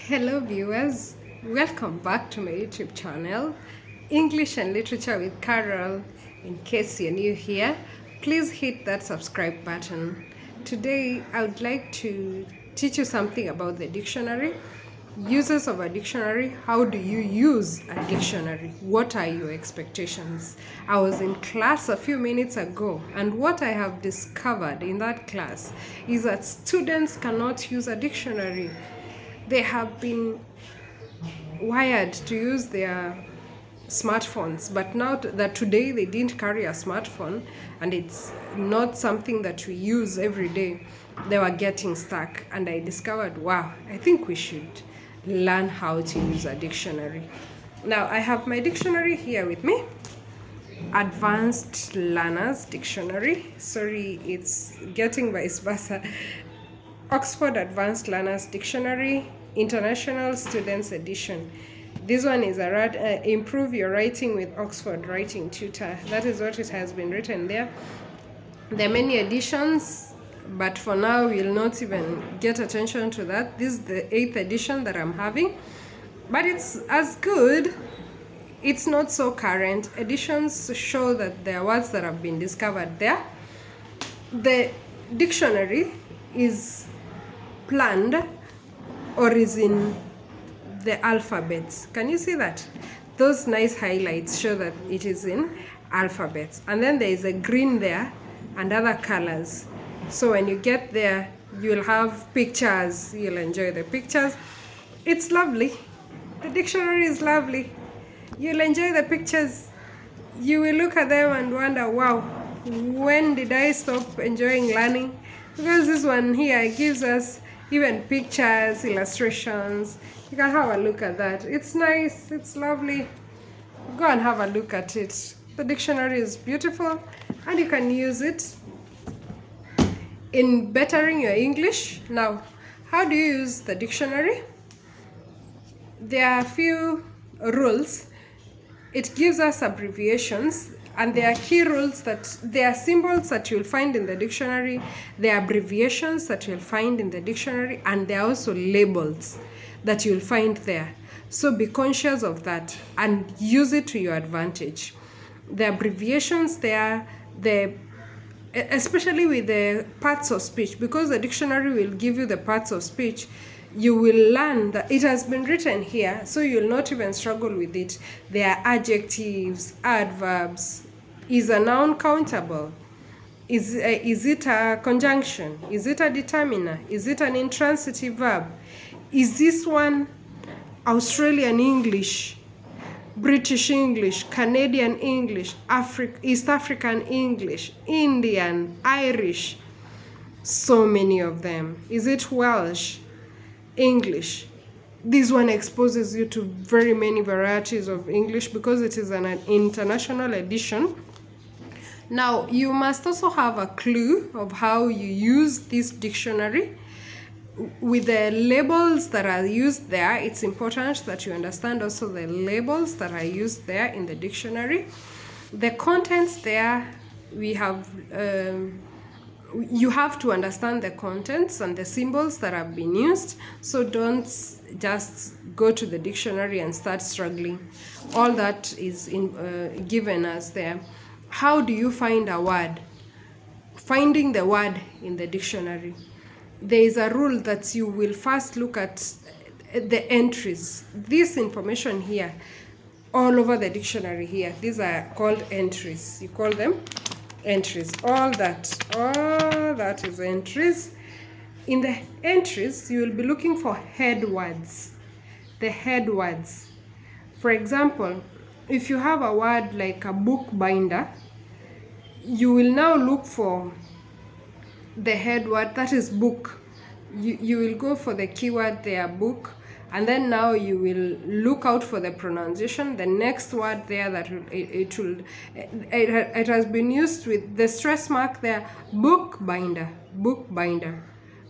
Hello viewers, welcome back to my YouTube channel, English and Literature with Carol. In case you're new here, please hit that subscribe button. Today I would like to teach you something about the dictionary, uses of a dictionary. How do you use a dictionary? What are your expectations? I was in class a few minutes ago, and what I have discovered in that class is that students cannot use a dictionary. They have been wired to use their smartphones, but now that today they didn't carry a smartphone and it's not something that we use every day, they were getting stuck. And I discovered, wow, I think we should learn how to use a dictionary. Now I have my dictionary here with me, Advanced Learners Dictionary. Sorry, it's getting vice versa. Oxford Advanced Learners Dictionary, International Students Edition. This one is Improve Your Writing with Oxford Writing Tutor. That is what it has been written there. There are many editions, but for now we'll not even get attention to that. This is the 8th edition that I'm having, but it's as good. It's not so current. Editions show that there are words that have been discovered there. The dictionary is planned or is in the alphabets. Can you see that? Those nice highlights show that it is in alphabets. And then there is a green there and other colors. So when you get there, you'll have pictures. You'll enjoy the pictures. It's lovely. The dictionary is lovely. You'll enjoy the pictures. You will look at them and wonder, wow, when did I stop enjoying learning? Because this one here gives us even pictures, illustrations. You can have a look at that. It's nice, it's lovely. Go and have a look at it. The dictionary is beautiful and you can use it in bettering your English. Now, how do you use the dictionary? There are a few rules. It gives us abbreviations, and there are key rules that there are symbols that you'll find in the dictionary, there are abbreviations that you'll find in the dictionary, and there are also labels that you'll find there. So be conscious of that and use it to your advantage. The abbreviations there, especially with the parts of speech, because the dictionary will give you the parts of speech, you will learn that it has been written here, so you'll not even struggle with it. There are adjectives, adverbs. Is a noun countable? Is it a conjunction? Is it a determiner? Is it an intransitive verb? Is this one Australian English, British English, Canadian English, East African English, Indian, Irish? So many of them. Is it Welsh English? This one exposes you to very many varieties of English because it is an international edition. Now, you must also have a clue of how you use this dictionary. With the labels that are used there, it's important that you understand also the labels that are used there in the dictionary. The contents there, we have you have to understand the contents and the symbols that have been used. So don't just go to the dictionary and start struggling. All that is given us there. How do you find a word? Finding the word in the dictionary. There is a rule that you will first look at the entries. This information here, all over the dictionary here, these are called entries. You call them entries. All that is entries. In the entries, you will be looking for head words. The head words. For example, if you have a word like a bookbinder, you will now look for the head word, that is book. You will go for the keyword there, book, and then now you will look out for the pronunciation. The next word there that it has been used with the stress mark there, bookbinder, bookbinder,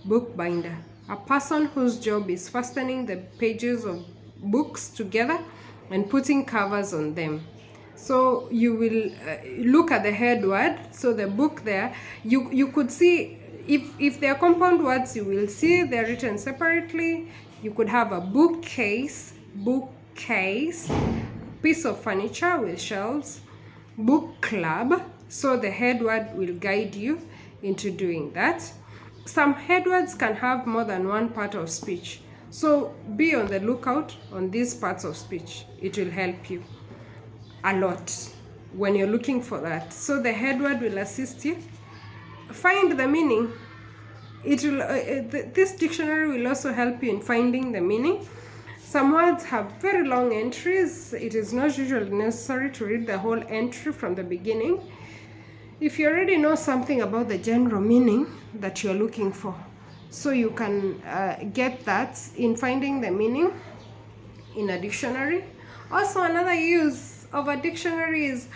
bookbinder. A person whose job is fastening the pages of books together and putting covers on them. So you will look at the head word. So the book there, you could see If they're compound words, you will see they're written separately. You could have a bookcase, piece of furniture with shelves, book club. So the head word will guide you into doing that. Some head words can have more than one part of speech. So be on the lookout on these parts of speech. It will help you a lot when you're looking for that. So the head word will assist you. Find the meaning. It will this dictionary will also help you in finding the meaning. Some words have very long entries. It is not usually necessary to read the whole entry from the beginning. If you already know something about the general meaning that you're looking for, so you can get that in finding the meaning in a dictionary. Also, another use of a dictionary is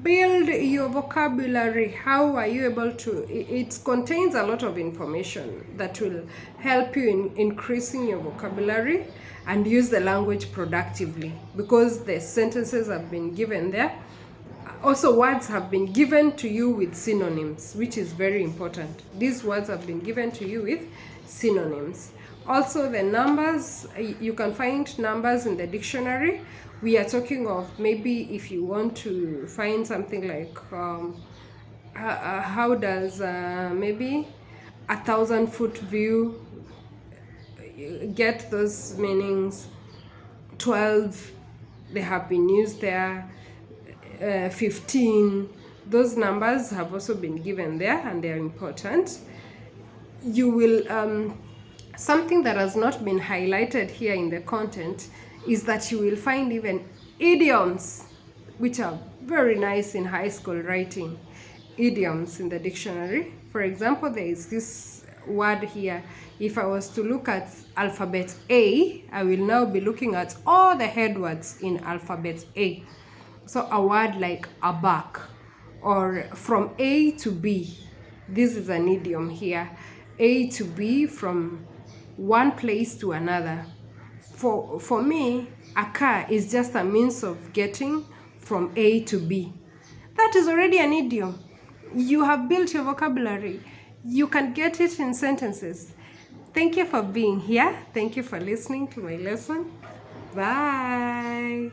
build your vocabulary. How are you able to? It contains a lot of information that will help you in increasing your vocabulary and use the language productively, because the sentences have been given there. Also, words have been given to you with synonyms, which is very important. These words have been given to you with synonyms. Also, the numbers, you can find numbers in the dictionary. We are talking of maybe if you want to find something like how does maybe 1,000-foot view get those meanings. 12, they have been used there. 15, those numbers have also been given there, and they are important. You will something that has not been highlighted here in the content is that you will find even idioms, which are very nice in high school writing. Idioms in the dictionary. For example, there is this word here. If I was to look at alphabet A, I will now be looking at all the head words in alphabet A. So a word like aback, or from A to B. This is an idiom here. A to B, from one place to another. For me, a car is just a means of getting from A to B. That is already an idiom. You have built your vocabulary. You can get it in sentences. Thank you for being here. Thank you for listening to my lesson. Bye.